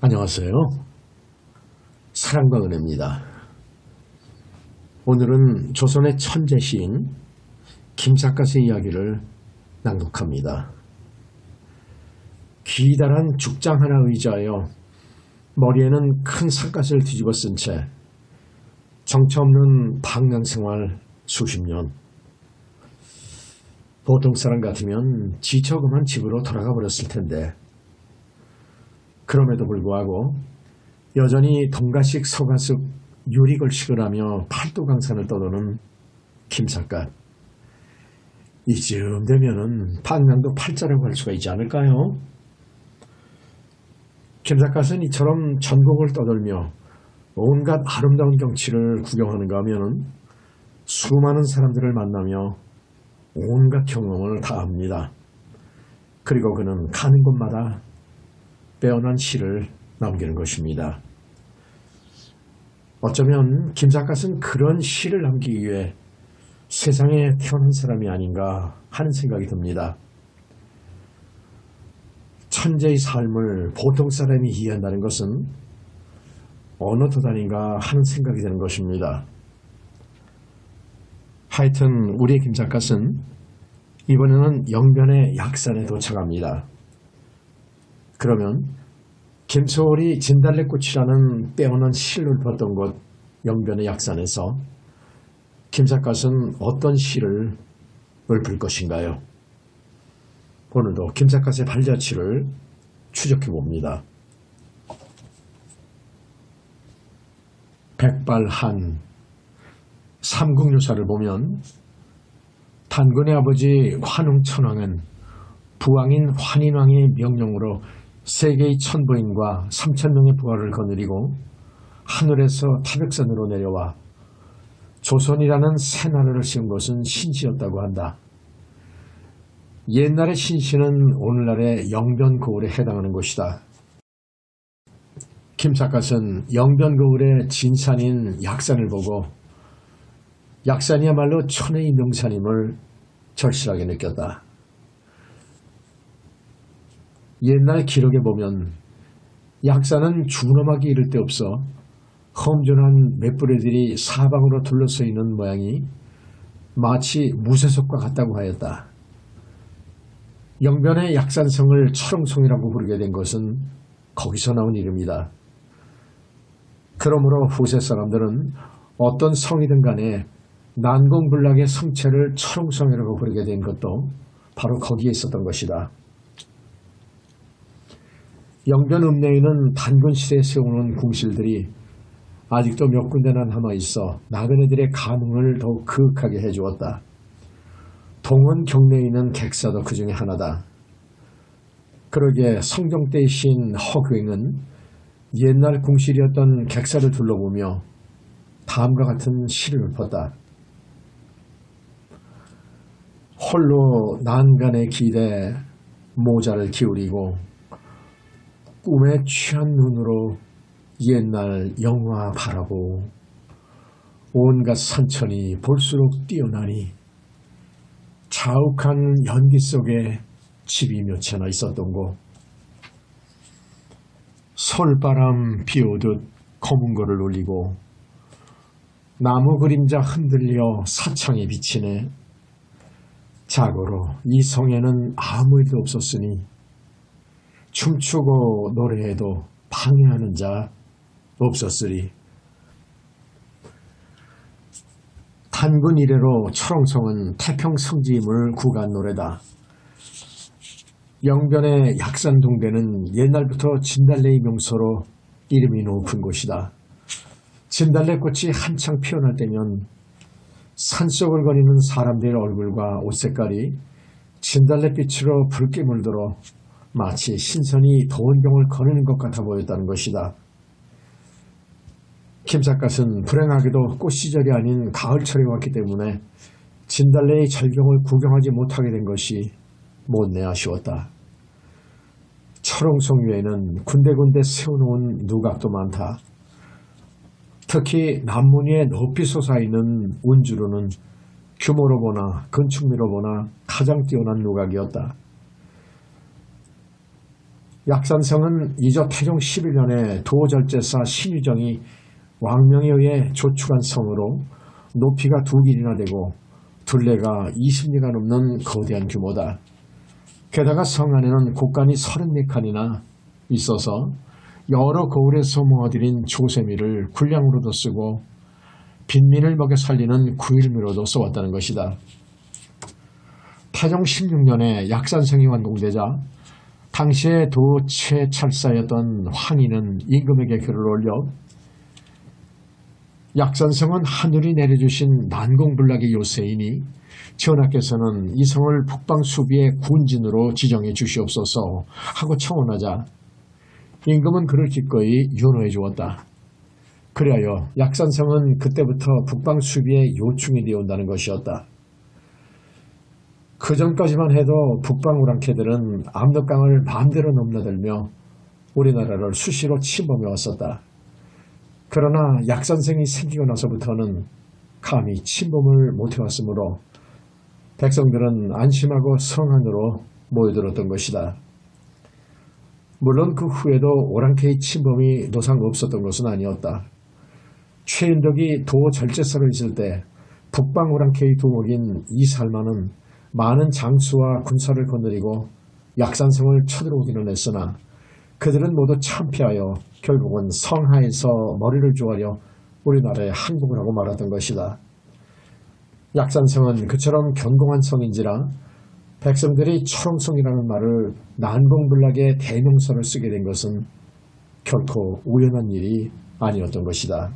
안녕하세요. 사랑과 은혜입니다. 오늘은 조선의 천재 시인 김삿갓의 이야기를 낭독합니다. 기다란 죽장 하나 의지하여 머리에는 큰 삿갓을 뒤집어 쓴 채 정처 없는 방랑생활 수십 년. 보통 사람 같으면 지쳐 그만 집으로 돌아가 버렸을 텐데 그럼에도 불구하고 여전히 동가식 서가숙 유리걸식을 하며 팔도강산을 떠도는 김삿갓. 이쯤 되면은 방랑도 팔자라고 할 수가 있지 않을까요? 김삿갓은 이처럼 전국을 떠돌며 온갖 아름다운 경치를 구경하는가 하면은 수많은 사람들을 만나며 온갖 경험을 다 합니다. 그리고 그는 가는 곳마다 빼어난 시를 남기는 것입니다. 어쩌면 김삿갓은 그런 시를 남기기 위해 세상에 태어난 사람이 아닌가 하는 생각이 듭니다. 천재의 삶을 보통 사람이 이해한다는 것은 어느 도단인가 하는 생각이 드는 것입니다. 하여튼 우리의 김삿갓은 이번에는 영변의 약산에 도착합니다. 그러면 김소월이 진달래꽃이라는 빼어난 시를 읊었던 곳 영변의 약산에서 김삿갓은 어떤 시를 읊을 것인가요? 오늘도 김삿갓의 발자취를 추적해 봅니다. 백발한 삼국유사를 보면 단군의 아버지 환웅천왕은 부왕인 환인왕의 명령으로 세계의 천부인과 3,000명의 부하를 거느리고 하늘에서 타백산으로 내려와 조선이라는 새 나라를 세운 것은 신시였다고 한다. 옛날의 신시는 오늘날의 영변거울에 해당하는 곳이다. 김삿갓은 영변거울의 진산인 약산을 보고 약산이야말로 천혜의 명산임을 절실하게 느꼈다. 옛날 기록에 보면 약산은 준엄하기 이를 데 없어 험준한 맷부리들이 사방으로 둘러서 있는 모양이 마치 무쇠석과 같다고 하였다. 영변의 약산성을 철옹성이라고 부르게 된 것은 거기서 나온 이름이다. 그러므로 후세 사람들은 어떤 성이든 간에 난공불락의 성체를 철옹성이라고 부르게 된 것도 바로 거기에 있었던 것이다. 영변 읍내에는 단군 시대에 세우는 궁실들이 아직도 몇 군데나 남아있어 나그네들의 감흥을 더욱 그윽하게 해주었다. 동원 경내에 있는 객사도 그 중에 하나다. 그러기에 성종 때의 시인 허경은 옛날 궁실이었던 객사를 둘러보며 다음과 같은 시를 읊었다. 홀로 난간에 기대 모자를 기울이고 꿈에 취한 눈으로 옛날 영화 바라보 온갖 산천이 볼수록 뛰어나니 자욱한 연기 속에 집이 몇 채나 있었던 곳. 솔바람 비오듯 검은 거를 올리고 나무 그림자 흔들려 사창에 비치네. 자고로 이 성에는 아무 일도 없었으니 춤추고 노래해도 방해하는 자 없었으리. 단군 이래로 철옹성은 태평성지임을 구가한 노래다. 영변의 약산동대는 옛날부터 진달래의 명소로 이름이 높은 곳이다. 진달래꽃이 한창 피어날 때면 산속을 거니는 사람들의 얼굴과 옷 색깔이 진달래빛으로 붉게 물들어 마치 신선이 도원경을 거니는 것 같아 보였다는 것이다. 김삿갓은 불행하게도 꽃 시절이 아닌 가을철에 왔기 때문에 진달래의 절경을 구경하지 못하게 된 것이 못내 아쉬웠다. 철옹성 위에는 군데군데 세워놓은 누각도 많다. 특히 남문 위에 높이 솟아있는 운주루는 규모로 보나 건축미로 보나 가장 뛰어난 누각이었다. 약산성은 이조 태종 11년에 도절제사 신유정이 왕명에 의해 조축한 성으로 높이가 2길이나 되고 둘레가 20리가 넘는 거대한 규모다. 게다가 성 안에는 곡간이 34칸이나 있어서 여러 거울에서 모아들인 조세미를 군량으로도 쓰고 빈민을 먹여 살리는 구일미로도 써왔다는 것이다. 태종 16년에 약산성이 완공되자 당시의 도 최찰사였던 황희는 임금에게 글을 올려 약산성은 하늘이 내려주신 난공불락의 요새이니 전하께서는 이 성을 북방 수비의 군진으로 지정해 주시옵소서 하고 청원하자 임금은 그를 기꺼이 윤호해 주었다. 그리하여 약산성은 그때부터 북방 수비의 요충이 되어온다는 것이었다. 그 전까지만 해도 북방 우랑캐들은 압록강을 마음대로 넘나들며 우리나라를 수시로 침범해 왔었다. 그러나 약산성이 생기고 나서부터는 감히 침범을 못해왔으므로 백성들은 안심하고 성 안으로 모여들었던 것이다. 물론 그 후에도 오랑캐의 침범이 노상 없었던 것은 아니었다. 최윤덕이 도 절제사로 있을 때 북방 오랑캐의 두목인 이살만은 많은 장수와 군사를 거느리고 약산성을 쳐들어오기는 했으나 그들은 모두 참패하여 결국은 성하에서 머리를 조아려 우리나라에 항복을 하고 말았던 것이다. 약산성은 그처럼 견공한 성인지라 백성들이 초롱성이라는 말을 난공불락의 대명사를 쓰게 된 것은 결코 우연한 일이 아니었던 것이다.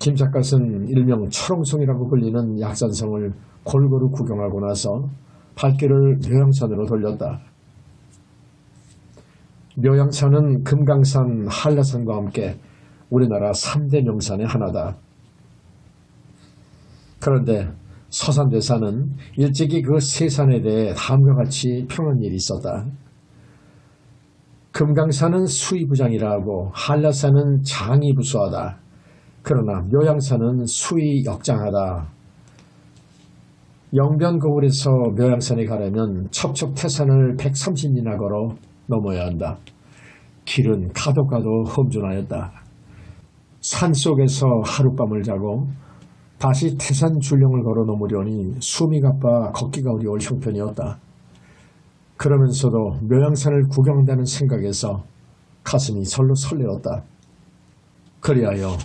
김삿갓은 일명 초롱성이라고 불리는 약산성을 골고루 구경하고 나서 발길을 묘양산으로 돌렸다. 묘양산은 금강산, 한라산과 함께 우리나라 3대 명산의 하나다. 그런데 서산대사는 일찍이 그 세 산에 대해 다음과 같이 평한 일이 있었다. 금강산은 수의부장이라 하고 한라산은 장이부수하다. 그러나 묘양산은 수의역장하다. 영변거울에서 묘양산에 가려면 첩첩태산을 130리나 걸어 넘어야 한다. 길은 가도 가도 험준하였다. 산속에서 하룻밤을 자고 다시 태산 줄령을 걸어 넘으려니 숨이 가빠 걷기가 어려울 형편이었다. 그러면서도 묘양산을 구경한다는 생각에서 가슴이 절로 설레었다. 그리하여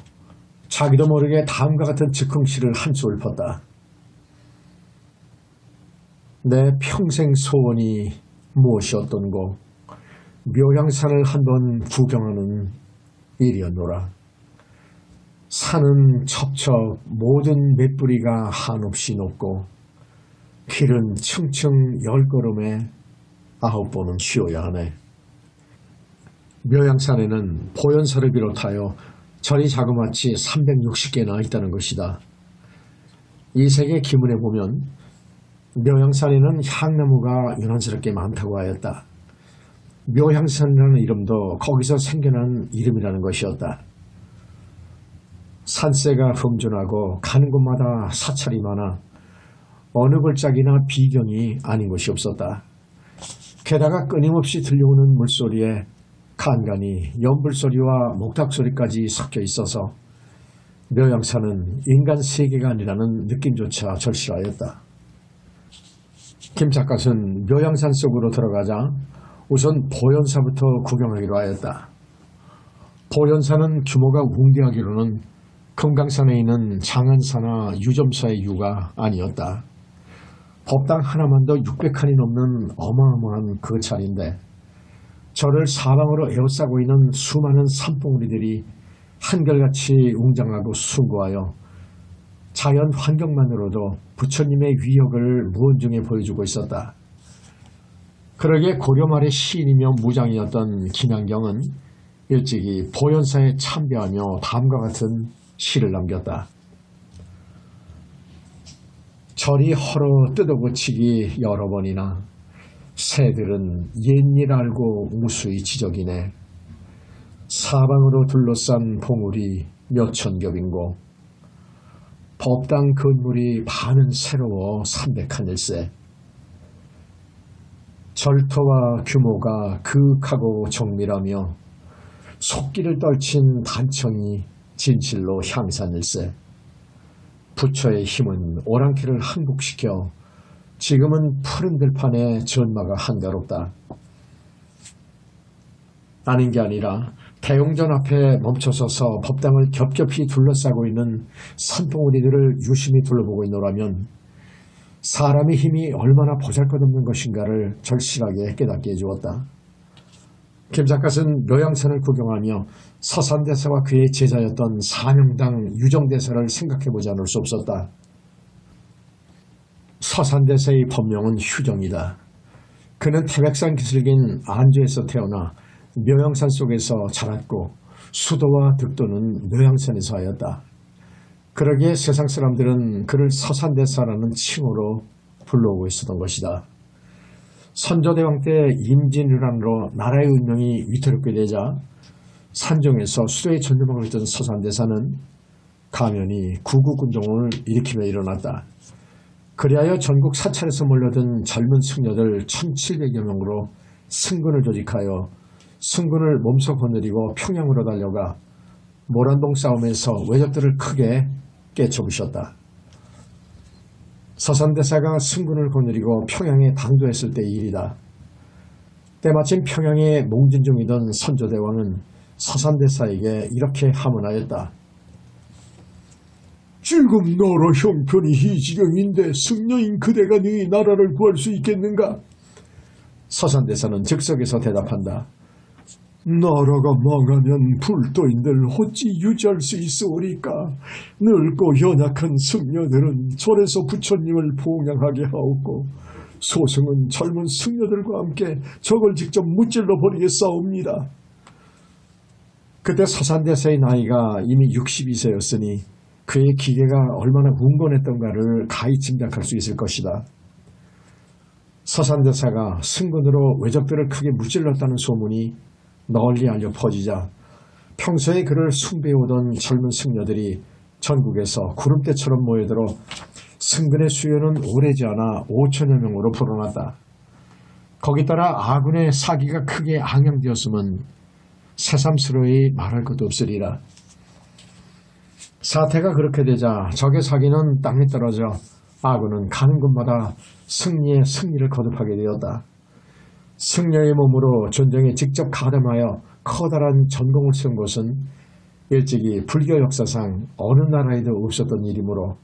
자기도 모르게 다음과 같은 즉흥시를 한 수 읊었다. 내 평생 소원이 무엇이었던고 묘양산을 한번 구경하는 일이었노라. 산은 첩첩 모든 맷뿌리가 한없이 높고 길은 층층 10걸음에 9번은 쉬어야 하네. 묘양산에는 보현사를 비롯하여 절이 자그마치 360개나 있다는 것이다. 이 세계 기문에 보면 묘양산에는 향나무가 유난스럽게 많다고 하였다. 묘향산이라는 이름도 거기서 생겨난 이름이라는 것이었다. 산세가 험준하고 가는 곳마다 사찰이 많아 어느 골짜기나 비경이 아닌 곳이 없었다. 게다가 끊임없이 들려오는 물소리에 간간이 연불소리와 목탁소리까지 섞여 있어서 묘양산은 인간 세계가 아니라는 느낌조차 절실하였다. 김삿갓은 묘양산 속으로 들어가자 우선 보현사부터 구경하기로 하였다. 보현사는 규모가 웅대하기로는 금강산에 있는 장안사나 유점사의 유가 아니었다. 법당 하나만도 600칸이 넘는 어마어마한 그 자리인데 절을 사방으로 에워싸고 있는 수많은 산봉우리들이 한결같이 웅장하고 숭고하여 자연 환경만으로도 부처님의 위력을 무언중에 보여주고 있었다. 그러기에 고려 말의 시인이며 무장이었던 김양경은 일찍이 보현사에 참배하며 다음과 같은 시를 남겼다. 절이 헐어 뜯어고치기 여러 번이나 새들은 옛일 알고 우수히 지적이네. 사방으로 둘러싼 봉우리 몇천 겹인고 법당 건물이 반은 새로워 300칸일세. 절터와 규모가 그윽하고 정밀하며 속기를 떨친 단청이 진실로 향산일세. 부처의 힘은 오랑캐를 항복시켜 지금은 푸른 들판에 전마가 한가롭다. 아닌 게 아니라 대웅전 앞에 멈춰서서 법당을 겹겹이 둘러싸고 있는 산봉우리들을 유심히 둘러보고 있노라면 사람의 힘이 얼마나 보잘것없는 것인가를 절실하게 깨닫게 해주었다. 김삿갓은 묘양산을 구경하며 서산대사와 그의 제자였던 사명당 유정대사를 생각해보지 않을 수 없었다. 서산대사의 법명은 휴정이다. 그는 태백산 기슭인 안주에서 태어나 묘양산 속에서 자랐고 수도와 득도는 묘양산에서 하였다. 그러기에 세상 사람들은 그를 서산대사라는 칭호로 불러오고 있었던 것이다. 선조대왕 때 임진왜란으로 나라의 운명이 위태롭게 되자 산정에서 수도에 전념하고 있던 서산대사는 가면이 구국군동을 일으키며 일어났다. 그리하여 전국 사찰에서 몰려든 젊은 승려들 1700여 명으로 승군을 조직하여 승군을 몸소 거느리고 평양으로 달려가 모란봉 싸움에서 왜적들을 크게 깨쳐부셨다. 서산대사가 승군을 거느리고 평양에 당도했을 때의 일이다. 때마침 평양에 몽진 중이던 선조대왕은 서산대사에게 이렇게 하문하였다. 지금 나라 형편이 이 지경인데 승려인 그대가 능히 나라를 구할 수 있겠는가? 서산대사는 즉석에서 대답한다. 나라가 망하면 불도인들 어찌 유지할 수 있으오리까? 늙고 연약한 승려들은 절에서 부처님을 봉양하게 하옵고 소승은 젊은 승려들과 함께 적을 직접 무찔러 버리겠사옵니다. 그때 서산대사의 나이가 이미 62세였으니 그의 기계가 얼마나 운건했던가를 가히 짐작할 수 있을 것이다. 서산대사가 승군으로 왜적들을 크게 무찔렀다는 소문이 널리 알려 퍼지자 평소에 그를 숭배해오던 젊은 승려들이 전국에서 구름대처럼 모여들어 승근의 수요는 오래지 않아 5천여 명으로 불어났다. 거기 따라 아군의 사기가 크게 앙양되었음은 새삼스러이 말할 것도 없으리라. 사태가 그렇게 되자 적의 사기는 땅에 떨어져 아군은 가는 곳마다 승리의 승리를 거듭하게 되었다. 승려의 몸으로 전쟁에 직접 가담하여 커다란 전공을 세운 것은 일찍이 불교 역사상 어느 나라에도 없었던 일이므로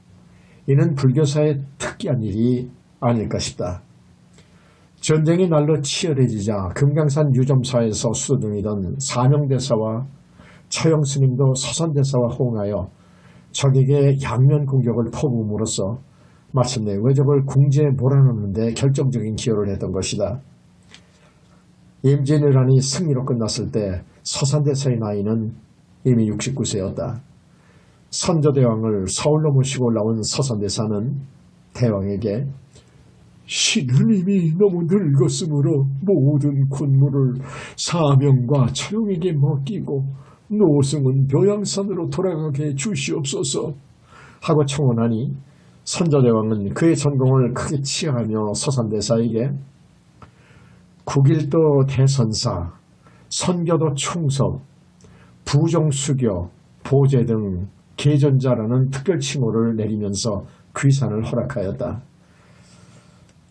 이는 불교사의 특이한 일이 아닐까 싶다. 전쟁이 날로 치열해지자 금강산 유점사에서 수도등이던 사명대사와 처영스님도 서산대사와 호응하여 적에게 양면 공격을 퍼부음으로써 마침내 왜적을 궁지에 몰아넣는 데 결정적인 기여를 했던 것이다. 임진왜란이 승리로 끝났을 때 서산대사의 나이는 이미 69세였다. 선조대왕을 서울로 모시고 올라온 서산대사는 대왕에게 신은 이미 너무 늙었으므로 모든 군무를 사명과 처용에게 맡기고 노승은 묘양산으로 돌아가게 주시옵소서 하고 청원하니 선조대왕은 그의 전공을 크게 치하하며 서산대사에게 국일도 대선사, 선교도 충섭, 부정수교, 보제 등 계전자라는 특별 칭호를 내리면서 귀산을 허락하였다.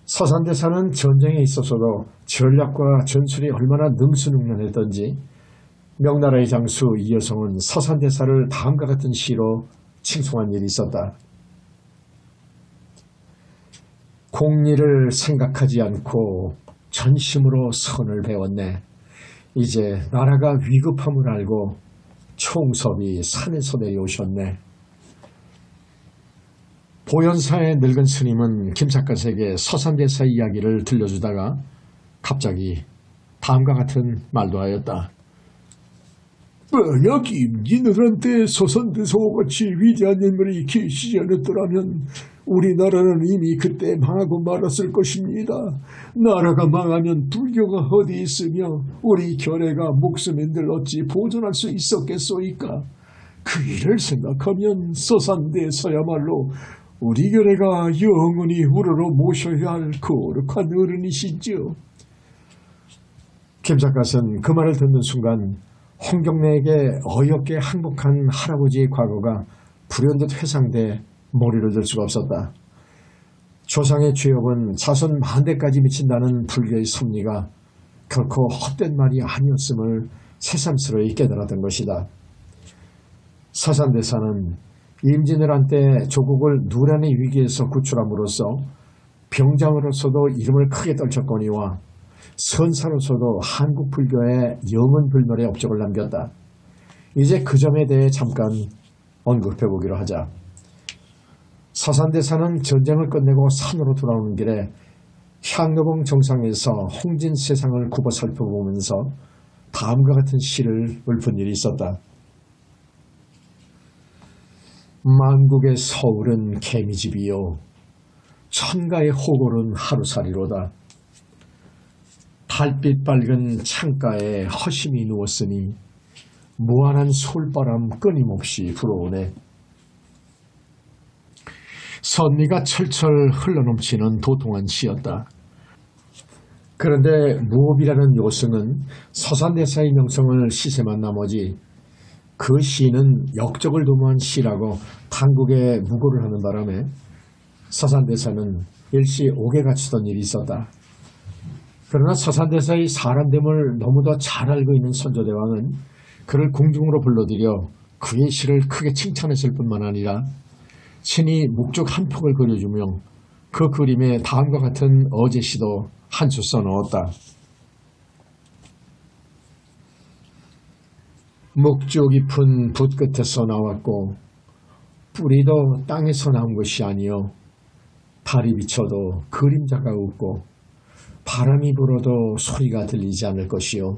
서산대사는 전쟁에 있어서도 전략과 전술이 얼마나 능수능란했던지 명나라의 장수 이여성은 서산대사를 다음과 같은 시로 칭송한 일이 있었다. 공리를 생각하지 않고 전심으로 선을 배웠네. 이제 나라가 위급함을 알고 총섭이 산에서 내려오셨네. 보현사의 늙은 스님은 김삿갓에게 서산대사 이야기를 들려주다가 갑자기 다음과 같은 말도 하였다. 만약 임진왜란 때 서산대사와 같이 위대한 인물이 계시지 않았더라면 우리나라는 이미 그때 망하고 말았을 것입니다. 나라가 망하면 불교가 어디 있으며 우리 결혜가 목숨인들 어찌 보존할 수 있었겠소이까. 그 일을 생각하면 서산대사야말로 우리 결혜가 영원히 우러러 모셔야 할 거룩한 어른이시죠. 김 작가는 그 말을 듣는 순간 홍경래에게 어이없게 항복한 할아버지의 과거가 불현듯 회상돼 머리를 들 수가 없었다. 조상의 죄업은 자손 만대까지 미친다는 불교의 섭리가 결코 헛된 말이 아니었음을 새삼스러이 깨달았던 것이다. 서산대사는 임진을 한때 조국을 누란의 위기에서 구출함으로써 병장으로서도 이름을 크게 떨쳤거니와 선사로서도 한국 불교의 영원불멸의 업적을 남겼다. 이제 그 점에 대해 잠깐 언급해보기로 하자. 서산대사는 전쟁을 끝내고 산으로 돌아오는 길에 향로봉 정상에서 홍진 세상을 굽어 살펴보면서 다음과 같은 시를 읊은 일이 있었다. 만국의 서울은 개미집이요 천가의 호골은 하루살이로다. 달빛 밝은 창가에 허심이 누웠으니 무한한 솔바람 끊임없이 불어오네. 선미가 철철 흘러넘치는 도통한 시였다. 그런데 무업이라는 요승은 서산대사의 명성을 시샘한 나머지 그 시는 역적을 도모한 시라고 당국에 무고를 하는 바람에 서산대사는 일시 옥에 갇히던 일이 있었다. 그러나 서산대사의 사람됨을 너무도 잘 알고 있는 선조대왕은 그를 궁중으로 불러들여 그의 시를 크게 칭찬했을 뿐만 아니라 친히 묵죽 한 폭을 그려주며 그 그림에 다음과 같은 어제시도 한 수 써넣었다. 묵죽 잎은 붓 끝에서 나왔고 뿌리도 땅에서 나온 것이 아니요 달이 비쳐도 그림자가 없고 바람이 불어도 소리가 들리지 않을 것이요.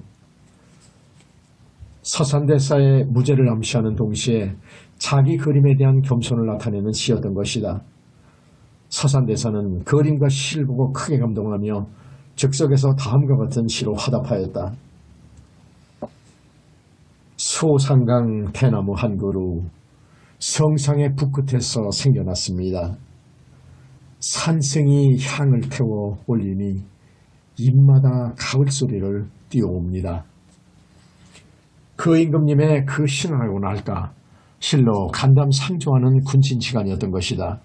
서산대사의 무죄를 암시하는 동시에 자기 그림에 대한 겸손을 나타내는 시였던 것이다. 서산대사는 그림과 시를 보고 크게 감동하며 즉석에서 다음과 같은 시로 화답하였다. 소상강 대나무 한 그루 성상의 북끝에서 생겨났습니다. 산승이 향을 태워 올리니 입마다 가을 소리를 띄워옵니다. 그 임금님의 그 신하라고 할까 실로 간담 상조하는 군친 시간이었던 것이다.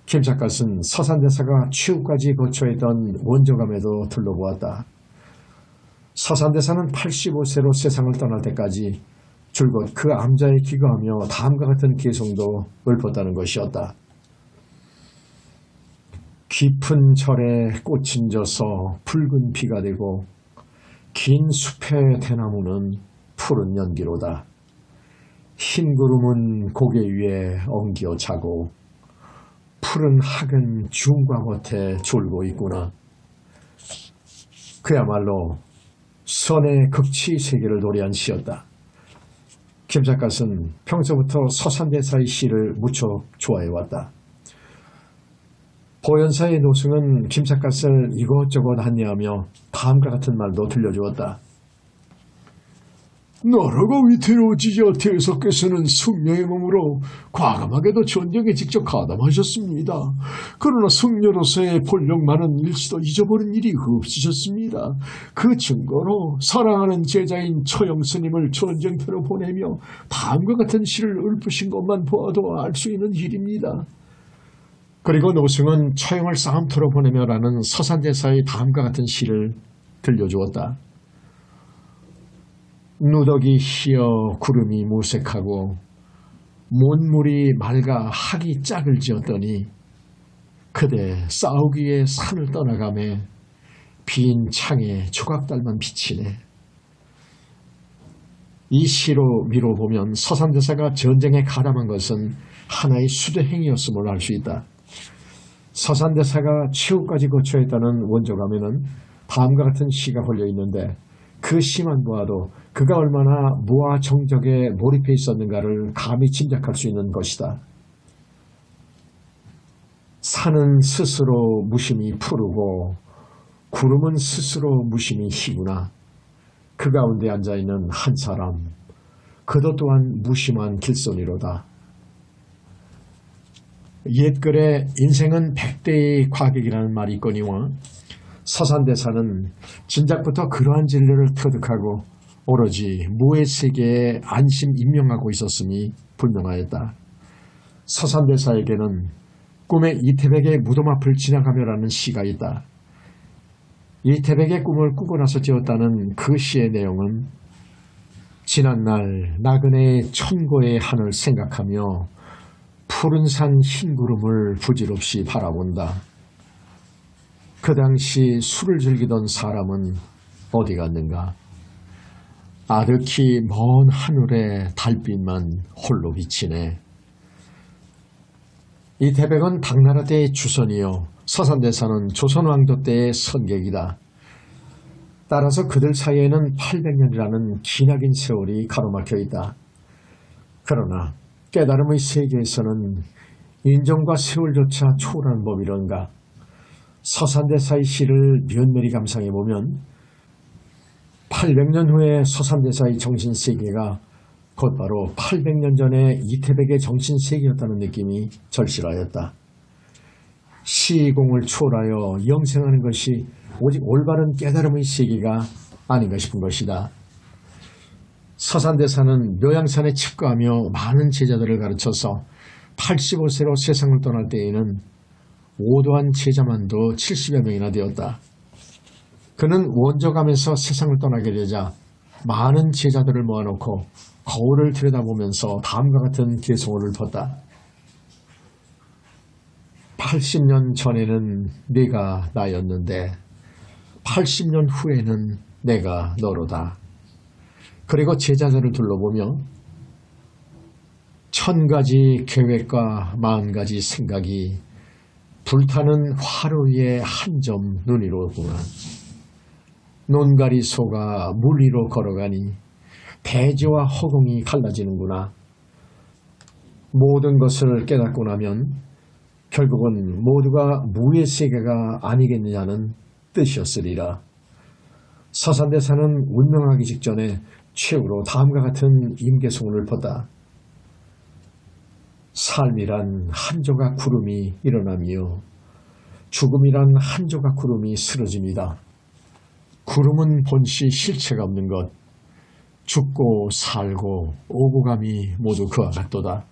김 작가는 서산대사가 취후까지 거처했던 원조감에도 둘러보았다. 서산대사는 85세로 세상을 떠날 때까지 줄곧 그 암자에 기거하며 다음과 같은 개성도 읊었다는 것이었다. 깊은 절에 꽃은 져서 붉은 비가 되고 긴 숲의 대나무는 푸른 연기로다. 흰 구름은 고개 위에 엉겨 자고 푸른 학은 중과 겉에 졸고 있구나. 그야말로 선의 극치 세계를 노래한 시였다. 김 작가는 평소부터 서산대사의 시를 무척 좋아해왔다. 보현사의 노승은 김 작가를 이것저것 안내하며 다음과 같은 말도 들려주었다. 나라가 위태로워지자 대석께서는 승려의 몸으로 과감하게도 전쟁에 직접 가담하셨습니다. 그러나 승려로서의 본령만은 일시도 잊어버린 일이 없으셨습니다. 그 증거로 사랑하는 제자인 처영 스님을 전쟁터로 보내며 다음과 같은 시를 읊으신 것만 보아도 알 수 있는 일입니다. 그리고 노승은 처형을 싸움터로 보내며라는 서산대사의 다음과 같은 시를 들려주었다. 누더기 희어 구름이 무색하고 몬물이 맑아 학이 짝을 지었더니 그대 싸우기에 산을 떠나가매 빈 창에 조각달만 비치네. 이 시로 미뤄보면 서산대사가 전쟁에 가담한 것은 하나의 수대행위였음을 알 수 있다. 서산대사가 최후까지 거처했다는 원조감에는 다음과 같은 시가 걸려 있는데 그 시만 보아도 그가 얼마나 무아 정적에 몰입해 있었는가를 감히 짐작할 수 있는 것이다. 산은 스스로 무심히 푸르고 구름은 스스로 무심히 희구나. 그 가운데 앉아있는 한 사람, 그도 또한 무심한 길손이로다. 옛글에 인생은 100대의 과객이라는 말이 있거니와 서산대사는 진작부터 그러한 진리를 터득하고 오로지 무의 세계에 안심 임명하고 있었음이 분명하였다. 서산대사에게는 꿈에 이태백의 무덤 앞을 지나가며라는 시가 있다. 이태백의 꿈을 꾸고 나서 지었다는 그 시의 내용은 지난날 나그네의 천고의 한을 생각하며 푸른 산 흰 구름을 부질없이 바라본다. 그 당시 술을 즐기던 사람은 어디 갔는가? 아득히 먼 하늘에 달빛만 홀로 비치네. 이태백은 당나라 때의 주선이요 서산대사는 조선왕조 때의 선객이다. 따라서 그들 사이에는 800년이라는 기나긴 세월이 가로막혀 있다. 그러나 깨달음의 세계에서는 인정과 세월조차 초월한 법이런가. 서산대사의 시를 면밀히 감상해보면 800년 후에 서산대사의 정신세계가 곧바로 800년 전에 이태백의 정신세계였다는 느낌이 절실하였다. 시공을 초월하여 영생하는 것이 오직 올바른 깨달음의 세계가 아닌가 싶은 것이다. 서산대사는 묘양산에 칩거하며 많은 제자들을 가르쳐서 85세로 세상을 떠날 때에는 오도한 제자만도 70여 명이나 되었다. 그는 원저감에서 세상을 떠나게 되자 많은 제자들을 모아놓고 거울을 들여다보면서 다음과 같은 개송을 읊었다. 80년 전에는 네가 나였는데 80년 후에는 내가 너로다. 그리고 제자들을 둘러보며 1000가지 계획과 10,000가지 생각이 불타는 화로 위에 한 점 눈이로구나. 논가리 소가 물 위로 걸어가니 대지와 허공이 갈라지는구나. 모든 것을 깨닫고 나면 결국은 모두가 무의 세계가 아니겠느냐는 뜻이었으리라. 서산대사는 운명하기 직전에 최후로 다음과 같은 임계송을 읊었다. 삶이란 한 조각 구름이 일어나며 죽음이란 한 조각 구름이 쓰러집니다. 구름은 본시 실체가 없는 것, 죽고 살고 오고 감이 모두 그와 같도다.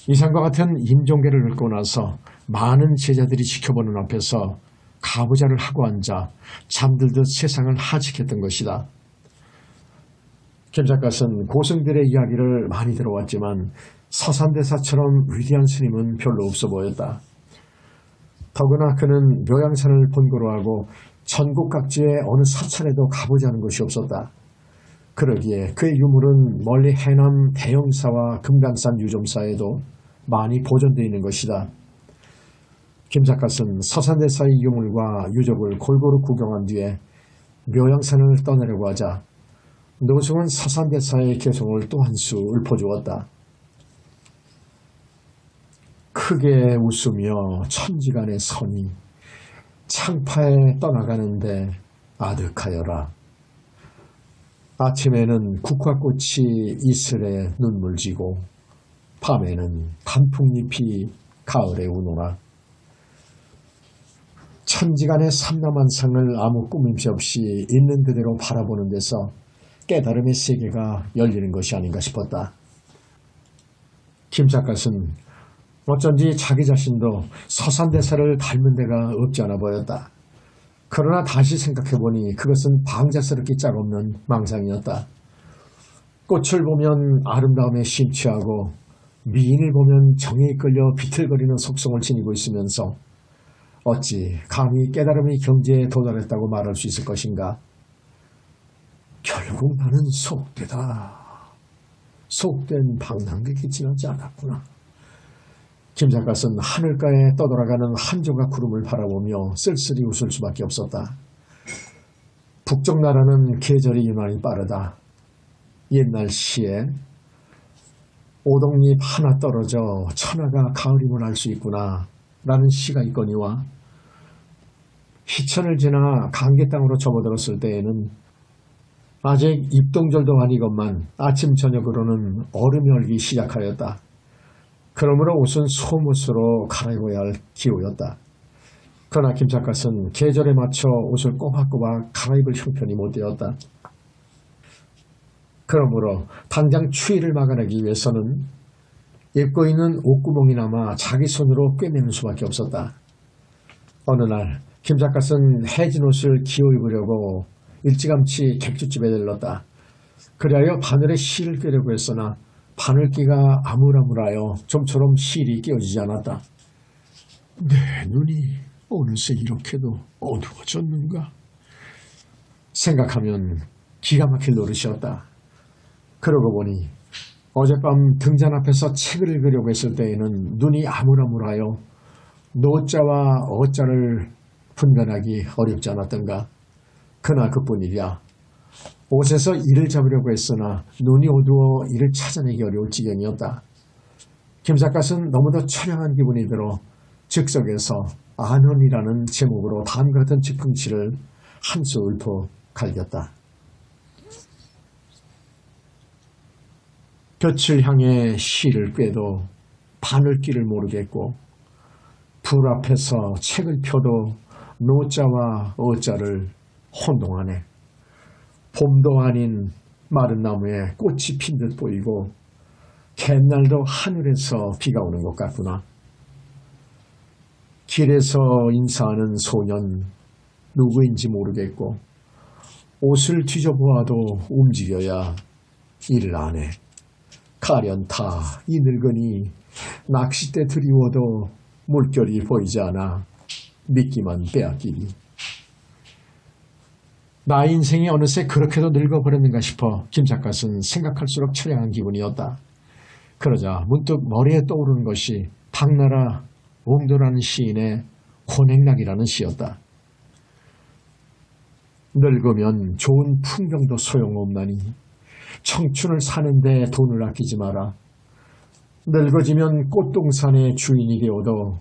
이상과 같은 임종계를 읽고 나서 많은 제자들이 지켜보는 앞에서 가부좌를 하고 앉아 잠들듯 세상을 하직했던 것이다. 김작갓은 고승들의 이야기를 많이 들어왔지만 서산대사처럼 위대한 스님은 별로 없어 보였다. 더구나 그는 묘양산을 본고로 하고 전국 각지의 어느 사찰에도 가보지 않은 것이 없었다. 그러기에 그의 유물은 멀리 해남 대영사와 금강산 유점사에도 많이 보존되어 있는 것이다. 김작갓은 서산대사의 유물과 유적을 골고루 구경한 뒤에 묘양산을 떠나려고 하자 노승은 서산대사의 개송을 또 한 수 읊어주었다. 크게 웃으며 천지간의 선이 창파에 떠나가는데 아득하여라. 아침에는 국화꽃이 이슬에 눈물 지고 밤에는 단풍잎이 가을에 우노라. 천지간의 삼라만상을 아무 꾸밈새 없이 있는 그대로 바라보는 데서 깨달음의 세계가 열리는 것이 아닌가 싶었다. 김작갓은 어쩐지 자기 자신도 서산대사를 닮은 데가 없지 않아 보였다. 그러나 다시 생각해보니 그것은 방자스럽기 짝없는 망상이었다. 꽃을 보면 아름다움에 심취하고 미인을 보면 정에 끌려 비틀거리는 속성을 지니고 있으면서 어찌 감히 깨달음의 경지에 도달했다고 말할 수 있을 것인가? 결국 나는 속되다. 속된 방랑객이 지나지 않았구나. 김작갓은 하늘가에 떠돌아가는 한 조각 구름을 바라보며 쓸쓸히 웃을 수밖에 없었다. 북쪽 나라는 계절이 유난히 빠르다. 옛날 시에 오동잎 하나 떨어져 천하가 가을임을 알 수 있구나 라는 시가 있거니와 희천을 지나 강계 땅으로 접어들었을 때에는 아직 입동절도 아니건만 아침 저녁으로는 얼음이 얼기 시작하였다. 그러므로 옷은 소옷으로 갈아입어야 할 기호였다. 그러나 김삿갓은 계절에 맞춰 옷을 꼬박꼬박 갈아입을 형편이 못 되었다. 그러므로 당장 추위를 막아내기 위해서는 입고 있는 옷구멍이나마 자기 손으로 꿰매는 수밖에 없었다. 어느 날 김삿갓은 해진 옷을 기어 입으려고 일찌감치 객주집에 들렀다. 그리하여 바늘에 실을 꿰려고 했으나 바늘기가 아물아물하여 좀처럼 실이 끼어지지 않았다. 내 눈이 어느새 이렇게도 어두워졌는가 생각하면 기가 막힐 노릇이었다. 그러고 보니 어젯밤 등잔 앞에서 책을 읽으려고 했을 때에는 눈이 아물아물하여 노자와 어자를 분간하기 어렵지 않았던가. 그나 그뿐이랴. 옷에서 이를 잡으려고 했으나 눈이 어두워 이를 찾아내기 어려울 지경이었다. 김삿갓은 너무도 처량한 기분이 들어 즉석에서 안헌이라는 제목으로 다음과 같은 즉흥치를 한 수 읊어 갈겼다. 볕을 향해 실을 꿰도 바늘길을 모르겠고 불 앞에서 책을 펴도 노자와 어자를 혼동하네. 봄도 아닌 마른 나무에 꽃이 핀 듯 보이고 갯날도 하늘에서 비가 오는 것 같구나. 길에서 인사하는 소년 누구인지 모르겠고 옷을 뒤져보아도 움직여야 일을 안 해. 가련타 이 늙은이 낚싯대 드리워도 물결이 보이지 않아 미끼만 빼앗기리. 나 인생이 어느새 그렇게도 늙어버렸는가 싶어 김삿갓은 생각할수록 처량한 기분이었다. 그러자 문득 머리에 떠오르는 것이 당나라 옹도라는 시인의 혼행락이라는 시였다. 늙으면 좋은 풍경도 소용없나니 청춘을 사는데 돈을 아끼지 마라. 늙어지면 꽃동산의 주인이 되어도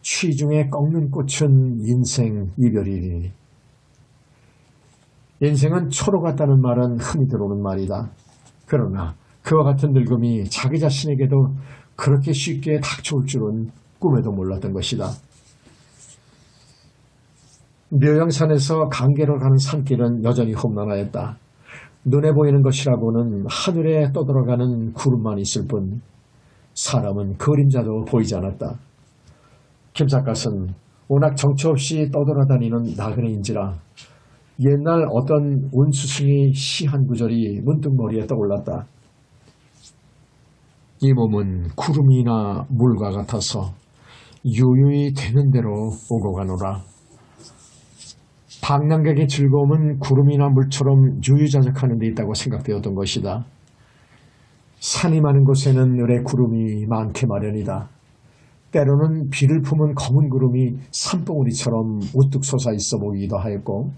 취중에 꺾는 꽃은 인생 이별이니. 인생은 초로 같다는 말은 흔히 들어오는 말이다. 그러나 그와 같은 늙음이 자기 자신에게도 그렇게 쉽게 닥쳐올 줄은 꿈에도 몰랐던 것이다. 묘영산에서 강계로 가는 산길은 여전히 험난하였다. 눈에 보이는 것이라고는 하늘에 떠돌아가는 구름만 있을 뿐 사람은 그림자도 보이지 않았다. 김삿갓은 워낙 정처 없이 떠돌아다니는 나그네인지라 옛날 어떤 운수승의 시 한 구절이 문득 머리에 떠올랐다. 이 몸은 구름이나 물과 같아서 유유히 되는 대로 오고 가노라. 방랑객의 즐거움은 구름이나 물처럼 유유자적하는 데 있다고 생각되었던 것이다. 산이 많은 곳에는 을의 구름이 많게 마련이다. 때로는 비를 품은 검은 구름이 산봉우리처럼 우뚝 솟아 있어 보이기도 하였고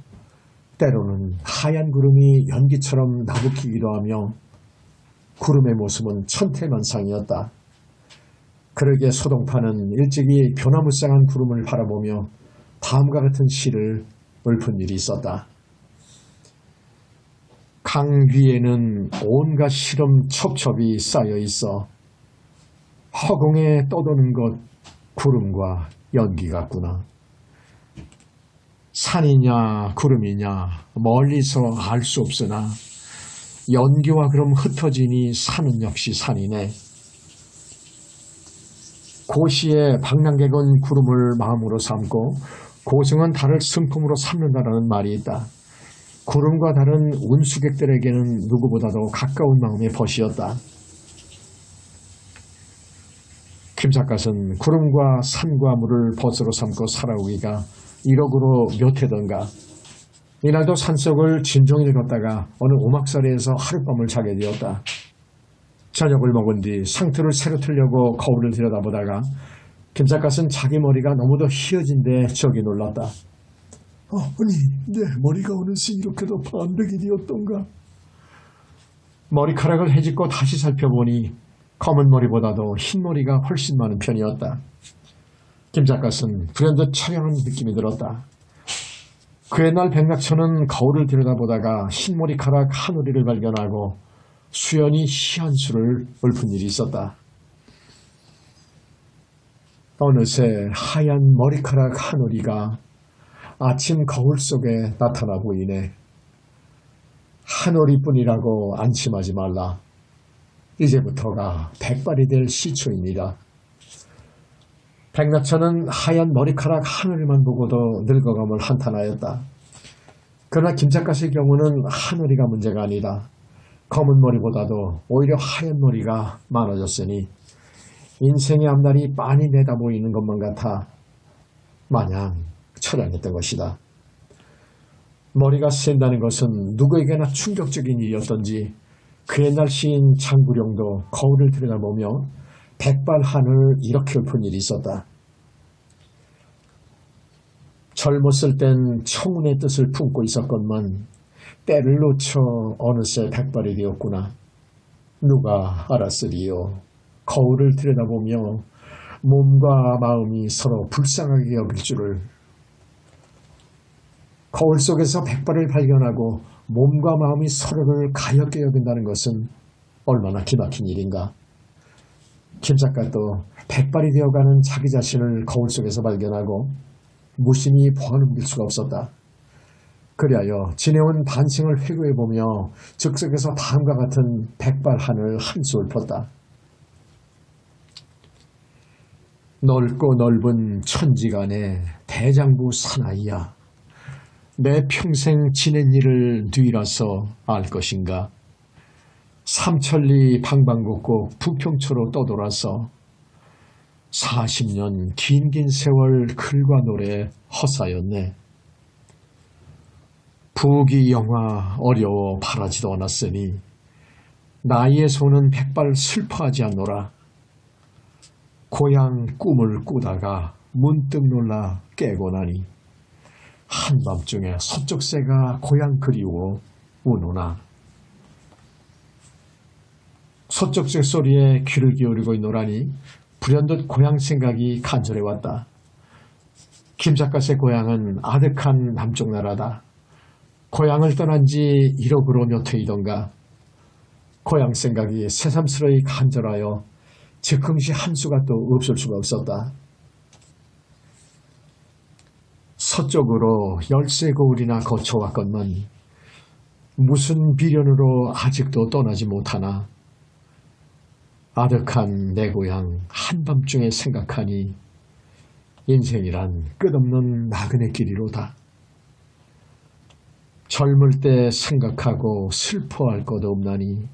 때로는 하얀 구름이 연기처럼 나부끼기도 하며 구름의 모습은 천태만상이었다. 그러기에 소동파는 일찍이 변화무쌍한 구름을 바라보며 다음과 같은 시를 읊은 일이 있었다. 강 위에는 온갖 시름 첩첩이 쌓여 있어 허공에 떠도는 것 구름과 연기 같구나. 산이냐 구름이냐 멀리서 알 수 없으나 연기와 그럼 흩어지니 산은 역시 산이네. 고시의 방랑객은 구름을 마음으로 삼고 고승은 달을 승품으로 삼는다라는 말이 있다. 구름과 달은 운수객들에게는 누구보다도 가까운 마음의 벗이었다. 김삿갓은 구름과 산과 물을 벗으로 삼고 살아오기가 일억으로 몇 해던가. 이날도 산속을 진종일 걷다가 어느 오막살이에서 하룻밤을 자게 되었다. 저녁을 먹은 뒤 상투를 새로 틀려고 거울을 들여다보다가 김삿갓은 자기 머리가 너무도 희어진 데 적이 놀랐다. 아니, 내 머리가 어느새 이렇게도 반백이 되었던가. 머리카락을 헤집고 다시 살펴보니 검은 머리보다도 흰 머리가 훨씬 많은 편이었다. 김삿갓은 불현듯 처량한 느낌이 들었다. 그 옛날 백낙천은 거울을 들여다보다가 흰머리카락 한 오리를 발견하고 수연히 시한수를 읊은 일이 있었다. 어느새 하얀 머리카락 한 오리가 아침 거울 속에 나타나 보이네. 한 오리뿐이라고 안심하지 말라. 이제부터가 백발이 될 시초입니다. 백낙천은 하얀 머리카락 한 오리만 보고도 늙어감을 한탄하였다. 그러나 김작가의 경우는 한 오리가 문제가 아니다. 검은 머리보다도 오히려 하얀 머리가 많아졌으니 인생의 앞날이 빤히 내다 보이는 것만 같아 마냥 처량했던 것이다. 머리가 샌다는 것은 누구에게나 충격적인 일이었던지 그 옛날 시인 장구령도 거울을 들여다보며 백발한을 이렇게 읊은 일이 있었다. 젊었을 땐 청운의 뜻을 품고 있었건만 때를 놓쳐 어느새 백발이 되었구나. 누가 알았으리요. 거울을 들여다보며 몸과 마음이 서로 불쌍하게 여길 줄을. 거울 속에서 백발을 발견하고 몸과 마음이 서로를 가엾게 여긴다는 것은 얼마나 기막힌 일인가. 김 작가도 백발이 되어가는 자기 자신을 거울 속에서 발견하고 무심히 보아넘길 수가 없었다. 그리하여 지내온 반생을 회고해보며 즉석에서 다음과 같은 백발한을 한수 읊었다. 넓고 넓은 천지간의 대장부 사나이야. 내 평생 지낸 일을 뒤라서 알 것인가. 삼천리 방방곡곡 부평초로 떠돌아서 40년 긴 세월 글과 노래 허사였네. 부귀 영화 어려워 바라지도 않았으니 나이의 손은 백발 슬퍼하지 않노라. 고향 꿈을 꾸다가 문득 놀라 깨고 나니 한밤중에 서쪽새가 고향 그리워 우노나. 서쪽새 소리에 귀를 기울이고 있노라니 불현듯 고향 생각이 간절해왔다. 김 작가의 고향은 아득한 남쪽 나라다. 고향을 떠난 지 1억으로 몇 해이던가. 고향 생각이 새삼스러이 간절하여 즉흥시 한수가 또 없을 수가 없었다. 서쪽으로 13거울이나 거쳐왔건만 무슨 비련으로 아직도 떠나지 못하나. 아득한 내 고향 한밤중에 생각하니 인생이란 끝없는 나그네 길이로다. 젊을 때 생각하고 슬퍼할 것 없나니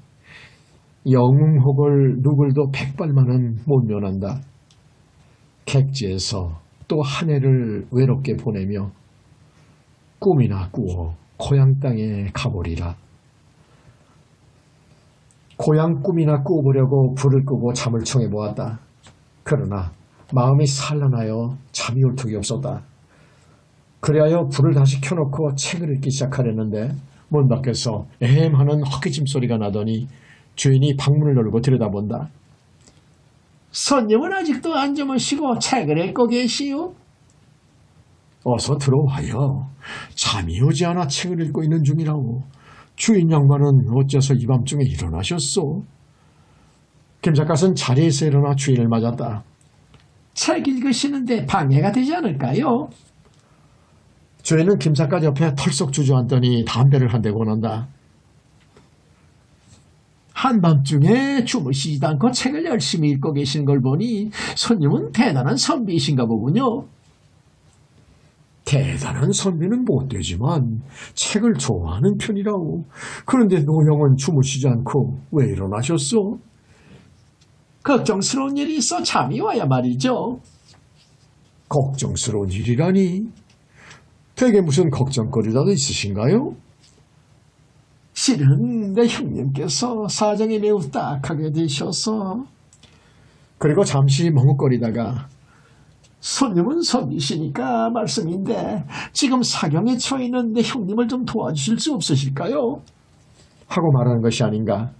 영웅혹을 누굴도 백발만은 못 면한다. 객지에서 또 한 해를 외롭게 보내며 꿈이나 꾸어 고향 땅에 가보리라. 고향 꿈이나 꾸어보려고 불을 끄고 잠을 청해보았다. 그러나 마음이 산란하여 잠이 올 턱이 없었다. 그리하여 불을 다시 켜놓고 책을 읽기 시작하려는데 문 밖에서 에헴하는 헛기침 소리가 나더니 주인이 방문을 열고 들여다본다. 손님은 아직도 안 주무시고 책을 읽고 계시오? 어서 들어와요. 잠이 오지 않아 책을 읽고 있는 중이라고. 주인 양반은 어째서 이 밤중에 일어나셨소? 김 작가는 자리에서 일어나 주인을 맞았다. 책 읽으시는데 방해가 되지 않을까요? 주인은 김 작가 옆에 털썩 주저앉더니 담배를 한 대 권한다. 한밤중에 주무시지도 않고 책을 열심히 읽고 계시는 걸 보니 손님은 대단한 선비이신가 보군요. 대단한 선비는 못 되지만 책을 좋아하는 편이라고. 그런데 노형은 주무시지 않고 왜 일어나셨소? 걱정스러운 일이 있어 잠이 와야 말이죠. 걱정스러운 일이라니? 되게 무슨 걱정거리라도 있으신가요? 실은 내 형님께서 사정이 매우 딱하게 되셔서. 그리고 잠시 머뭇거리다가 손님은 선비시니까 말씀인데 지금 사경에 처해 있는 내 형님을 좀 도와주실 수 없으실까요? 하고 말하는 것이 아닌가.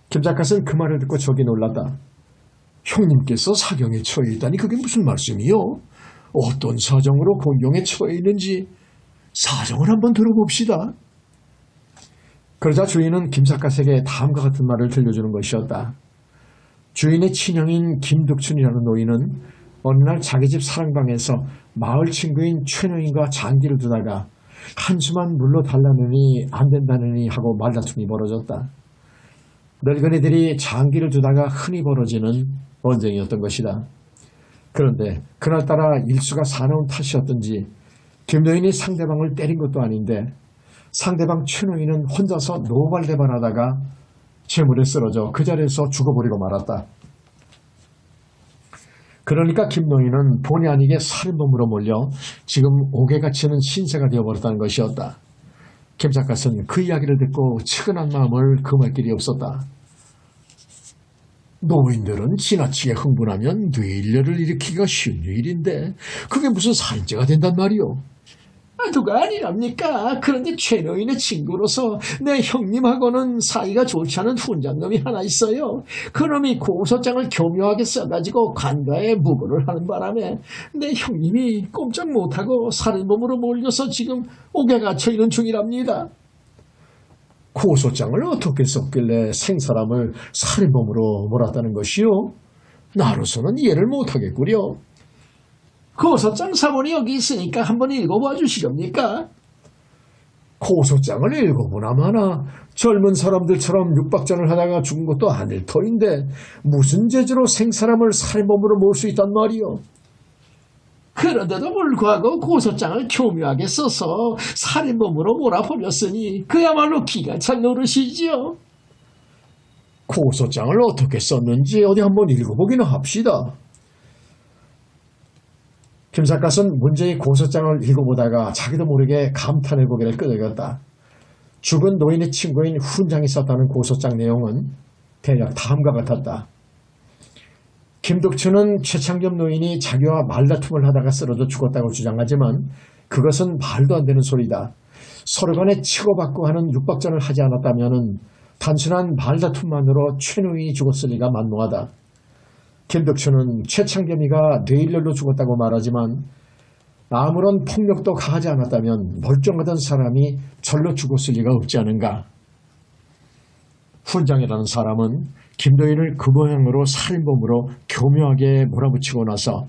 김 작가는 그 말을 듣고 저기 놀랐다. 형님께서 사경에 처해 있다니 그게 무슨 말씀이요? 어떤 사정으로 곤경에 처해 있는지 사정을 한번 들어봅시다. 그러자 주인은 김 작가에게 다음과 같은 말을 들려주는 것이었다. 주인의 친형인 김득춘이라는 노인은 어느 날 자기 집 사랑방에서 마을 친구인 최노인과 장기를 두다가 한수만 물로 달라느니 안 된다느니 하고 말다툼이 벌어졌다. 늙은이들이 장기를 두다가 흔히 벌어지는 언쟁이었던 것이다. 그런데 그날따라 일수가 사나운 탓이었던지 김노인이 상대방을 때린 것도 아닌데 상대방 최노인은 혼자서 노발대발하다가 재물에 쓰러져 그 자리에서 죽어버리고 말았다. 그러니까 김노인은 본의 아니게 살인범으로 몰려 지금 옥에 갇히는 신세가 되어버렸다는 것이었다. 김 작가는 그 이야기를 듣고 측은한 마음을 금할 길이 없었다. 노인들은 지나치게 흥분하면 뇌일녀를 일으키기가 쉬운 일인데 그게 무슨 살인죄가 된단 말이오. 누가 아니랍니까? 그런데 최노인의 친구로서 내 형님하고는 사이가 좋지 않은 훈장놈이 하나 있어요. 그놈이 고소장을 교묘하게 써가지고 관가에 무고를 하는 바람에 내 형님이 꼼짝 못하고 살인범으로 몰려서 지금 옥에 갇혀있는 중이랍니다. 고소장을 어떻게 썼길래 생사람을 살인범으로 몰았다는 것이요? 나로서는 이해를 못하겠구려. 고소장 사본이 여기 있으니까 한번 읽어봐 주시렵니까? 고소장을 읽어보나 마나 젊은 사람들처럼 육박전을 하다가 죽은 것도 아닐 터인데 무슨 죄로 생사람을 살인범으로 몰 수 있단 말이오? 그런데도 불구하고 고소장을 교묘하게 써서 살인범으로 몰아버렸으니 그야말로 기가 찬 노릇이지요. 고소장을 어떻게 썼는지 어디 한번 읽어보기나 합시다. 김 작가는 문제의 고소장을 읽어보다가 자기도 모르게 감탄의 고개를 끄덕였다. 죽은 노인의 친구인 훈장이 썼다는 고소장 내용은 대략 다음과 같았다. 김덕춘은 최창겸 노인이 자기와 말다툼을 하다가 쓰러져 죽었다고 주장하지만 그것은 말도 안 되는 소리다. 서로 간에 치고받고 하는 육박전을 하지 않았다면 단순한 말다툼만으로 최 노인이 죽었을 리가 만무하다. 김덕춘은 최창겸이가 뇌일열로 죽었다고 말하지만 아무런 폭력도 가하지 않았다면 멀쩡하던 사람이 절로 죽었을 리가 없지 않은가. 훈장이라는 사람은 김노인을 그 모양으로 살인범으로 교묘하게 몰아붙이고 나서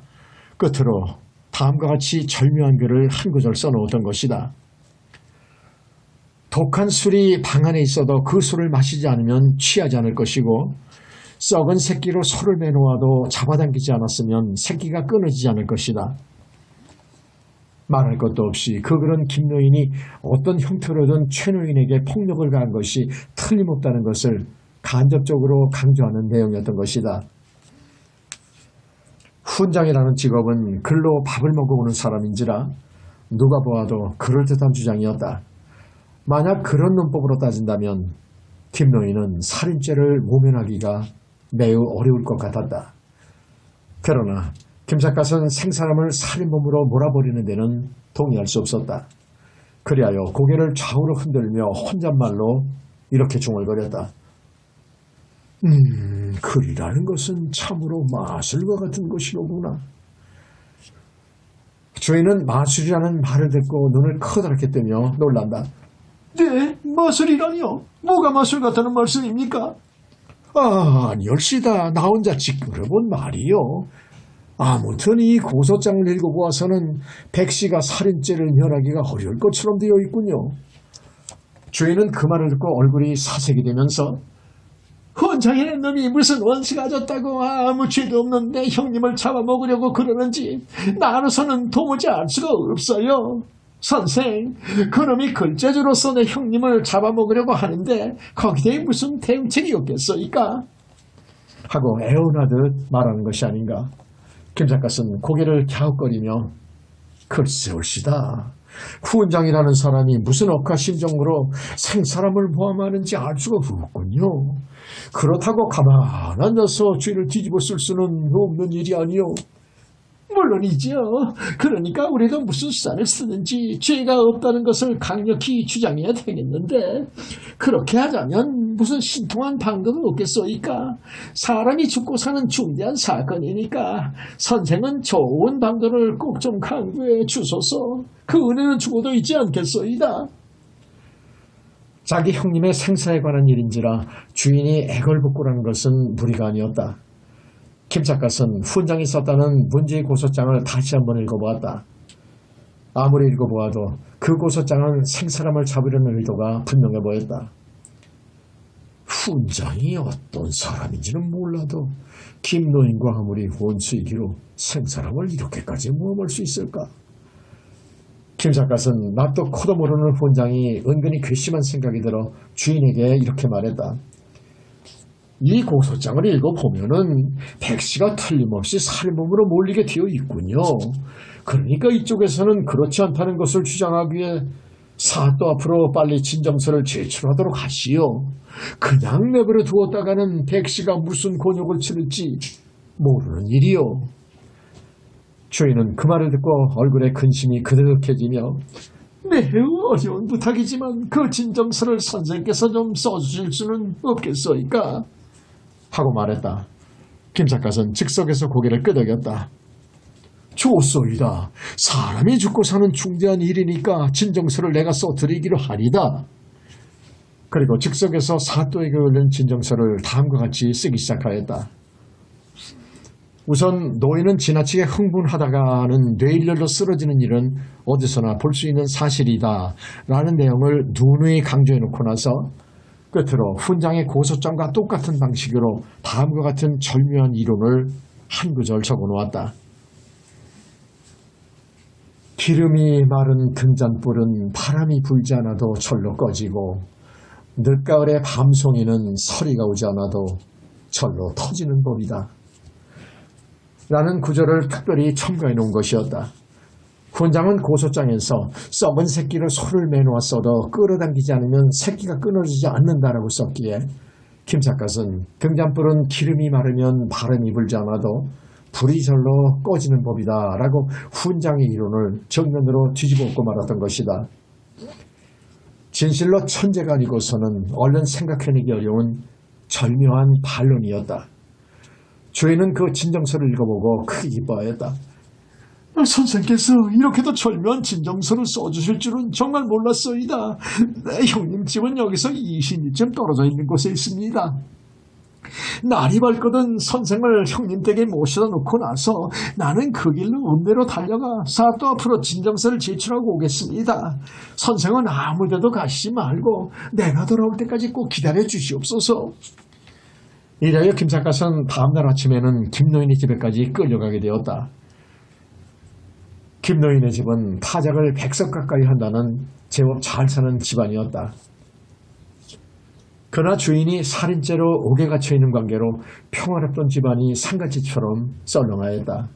끝으로 다음과 같이 절묘한 글을 한 구절 써놓았던 것이다. 독한 술이 방 안에 있어도 그 술을 마시지 않으면 취하지 않을 것이고 썩은 새끼로 소를 매놓아도 잡아당기지 않았으면 새끼가 끊어지지 않을 것이다. 말할 것도 없이 그 글은 김노인이 어떤 형태로든 최노인에게 폭력을 가한 것이 틀림없다는 것을 간접적으로 강조하는 내용이었던 것이다. 훈장이라는 직업은 글로 밥을 먹어오는 사람인지라 누가 보아도 그럴듯한 주장이었다. 만약 그런 논법으로 따진다면 김노인은 살인죄를 모면하기가 매우 어려울 것 같았다. 그러나 김 작가는 생사람을 살인범으로 몰아버리는 데는 동의할 수 없었다. 그리하여 고개를 좌우로 흔들며 혼잣말로 이렇게 중얼거렸다. 글이라는 것은 참으로 마술과 같은 것이로구나. 주인은 마술이라는 말을 듣고 눈을 커다랗게 뜨며 놀란다. 네, 마술이라니요? 뭐가 마술 같다는 말씀입니까? 아니올시다. 나 혼자 찌끄러본 말이요. 아무튼 이 고소장을 읽어보아서는 백씨가 살인죄를 면하기가 어려울 것처럼 되어 있군요. 주인은 그 말을 듣고 얼굴이 사색이 되면서 훈장이라는 놈이 무슨 원수가 졌다고 아무 죄도 없는데 형님을 잡아먹으려고 그러는지 나로서는 도무지 알 수가 없어요. 선생, 그놈이 글재주로서 내 형님을 잡아먹으려고 하는데 거기에 무슨 대응책이 없겠소이까? 하고 애원하듯 말하는 것이 아닌가. 김 작가는 고개를 갸웃거리며 글쎄올시다. 훈장이라는 사람이 무슨 억하심정으로 생사람을 모함하는지 알 수가 없군요. 그렇다고 가만 앉아서 죄를 뒤집어 쓸 수는 없는 일이 아니요. 물론이지요. 그러니까 우리도 무슨 수단을 쓰든지 죄가 없다는 것을 강력히 주장해야 되겠는데 그렇게 하자면 무슨 신통한 방법은 없겠소이까? 사람이 죽고 사는 중대한 사건이니까 선생은 좋은 방법을 꼭 좀 강구해 주소서. 그 은혜는 죽어도 있지 않겠소이다. 자기 형님의 생사에 관한 일인지라 주인이 애걸복걸한 것은 무리가 아니었다. 김삿갓은 훈장이 썼다는 문제의 고소장을 다시 한번 읽어보았다. 아무리 읽어보아도 그 고소장은 생사람을 잡으려는 의도가 분명해 보였다. 훈장이 어떤 사람인지는 몰라도 김노인과 아무리 원수이기로 생사람을 이렇게까지 모험할 수 있을까? 김삿갓은 낯도 코도 모르는 훈장이 은근히 괘씸한 생각이 들어 주인에게 이렇게 말했다. 이 고소장을 읽어보면은 백씨가 틀림없이 살몸으로 몰리게 되어 있군요. 그러니까 이쪽에서는 그렇지 않다는 것을 주장하기 위해 사또 앞으로 빨리 진정서를 제출하도록 하시오. 그냥 내버려 두었다가는 백씨가 무슨 곤욕을 치를지 모르는 일이오. 주인은 그 말을 듣고 얼굴에 근심이 그득해지며 매우 어려운 부탁이지만 그 진정서를 선생께서 좀 써주실 수는 없겠소이까? 하고 말했다. 김삿갓은 즉석에서 고개를 끄덕였다. 좋소이다. 사람이 죽고 사는 중대한 일이니까 진정서를 내가 써드리기로 하리다. 그리고 즉석에서 사또에게 올린 진정서를 다음과 같이 쓰기 시작하였다. 우선 노인은 지나치게 흥분하다가는 뇌일렬로 쓰러지는 일은 어디서나 볼 수 있는 사실이다 라는 내용을 누누이 강조해놓고 나서 끝으로 훈장의 고소장과 똑같은 방식으로 다음과 같은 절묘한 이론을 한 구절 적어놓았다. 기름이 마른 등잔불은 바람이 불지 않아도 절로 꺼지고 늦가을의 밤송이는 서리가 오지 않아도 절로 터지는 법이다. 라는 구절을 특별히 첨가해 놓은 것이었다. 훈장은 고소장에서 썩은 새끼를 소를 매놓았어도 끌어당기지 않으면 새끼가 끊어지지 않는다라고 썼기에 김삿갓은 등잔불은 기름이 마르면 바람이 불지 않아도 불이 절로 꺼지는 법이다 라고 훈장의 이론을 정면으로 뒤집어 엎고 말았던 것이다. 진실로 천재가 아니고서는 얼른 생각해내기 어려운 절묘한 반론이었다. 주인은 그 진정서를 읽어보고 크게 기뻐하였다. 선생께서 이렇게도 절묘한 진정서를 써주실 줄은 정말 몰랐소이다. 형님 집은 여기서 20리쯤 떨어져 있는 곳에 있습니다. 날이 밝거든 선생을 형님 댁에 모셔다 놓고 나서 나는 그 길로 읍내로 달려가 사또 앞으로 진정서를 제출하고 오겠습니다. 선생은 아무데도 가시지 말고 내가 돌아올 때까지 꼭 기다려 주시옵소서. 이래여 김삿갓은 다음날 아침에는 김노인의 집에까지 끌려가게 되었다. 김노인의 집은 타작을 100석 가까이 한다는 제법 잘 사는 집안이었다. 그러나 주인이 살인죄로 옥에 갇혀있는 관계로 평화롭던 집안이 상가집처럼 썰렁하였다.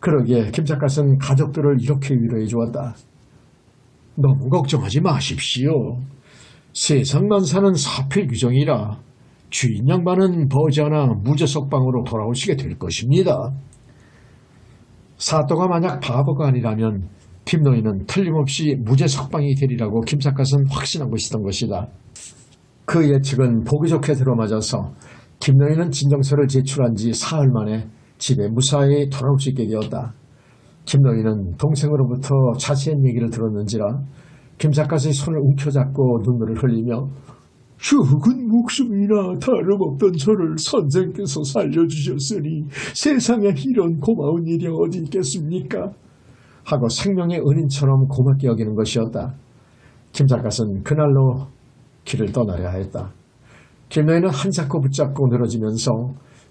그러기에 김삿갓은 가족들을 이렇게 위로해 주었다. 너무 걱정하지 마십시오. 세상 만사는 사필 규정이라 주인 양반은 버지않아 무죄석방으로 돌아오시게 될 것입니다. 사또가 만약 바보가 아니라면 김노인은 틀림없이 무죄석방이 되리라고 김삿갓은 확신하고 있었던 것이다. 그 예측은 보기 좋게 들어맞아서 김노인은 진정서를 제출한 지 사흘 만에 집에 무사히 돌아올 수 있게 되었다. 김노인은 동생으로부터 자세한 얘기를 들었는지라 김삿갓의 손을 움켜잡고 눈물을 흘리며 죽은 목숨이나 다름없던 저를 선생께서 살려주셨으니 세상에 이런 고마운 일이 어디 있겠습니까? 하고 생명의 은인처럼 고맙게 여기는 것이었다. 김삿갓은 그날로 길을 떠나려 하였다. 김노인은 한잡고 붙잡고 늘어지면서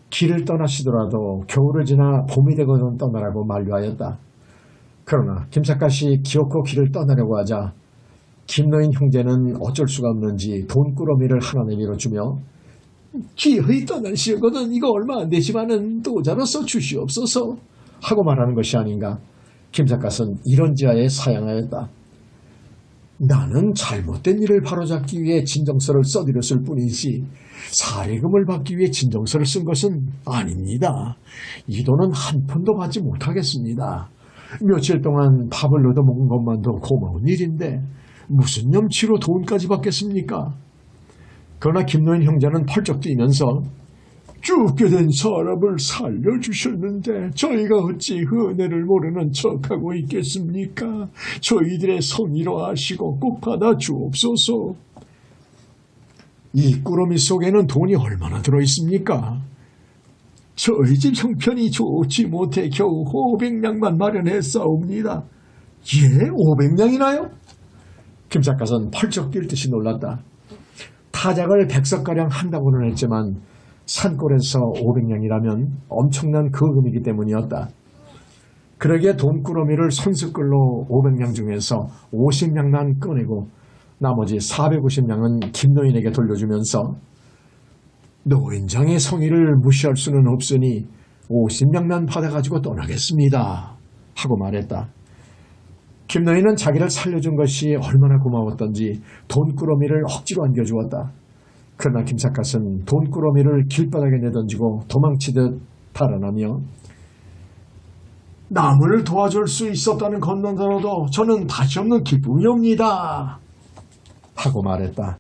길을 떠나시더라도 겨울을 지나 봄이 되거든 떠나라고 만류하였다. 그러나 김삿갓이 기어코 길을 떠나려고 하자 김노인 형제는 어쩔 수가 없는지 돈꾸러미를 하나 내밀어주며 기어이 떠나시거든 이거 얼마 안 되지만은 도자로서 주시옵소서 하고 말하는 것이 아닌가. 김삿갓은 이런 지하에 사양하였다. 나는 잘못된 일을 바로잡기 위해 진정서를 써드렸을 뿐이지 사례금을 받기 위해 진정서를 쓴 것은 아닙니다. 이 돈은 한 푼도 받지 못하겠습니다. 며칠 동안 밥을 얻어먹은 것만도 고마운 일인데 무슨 염치로 돈까지 받겠습니까? 그러나 김노인 형제는 펄쩍 뛰면서 죽게 된 사람을 살려주셨는데 저희가 어찌 은혜를 모르는 척하고 있겠습니까? 저희들의 성의로 아시고 꼭 받아주옵소서. 이 꾸러미 속에는 돈이 얼마나 들어있습니까? 저희 집 형편이 좋지 못해 겨우 500냥만 마련했사옵니다. 예? 500냥이나요? 김삿갓은 펄쩍 뛸 듯이 놀랐다. 타작을 100석가량 한다고는 했지만 산골에서 500냥이라면 엄청난 거금이기 때문이었다. 그러기에 돈꾸러미를 손수끌로 500냥 중에서 50냥만 꺼내고 나머지 450냥은 김노인에게 돌려주면서 노인장의 성의를 무시할 수는 없으니 50냥만 받아가지고 떠나겠습니다 하고 말했다. 김노인은 자기를 살려준 것이 얼마나 고마웠던지 돈꾸러미를 억지로 안겨주었다. 그러나 김삿갓은 돈꾸러미를 길바닥에 내던지고 도망치듯 달아나며 남을 도와줄 수 있었다는 것만으로도 저는 다시 없는 기쁨이옵니다 하고 말했다.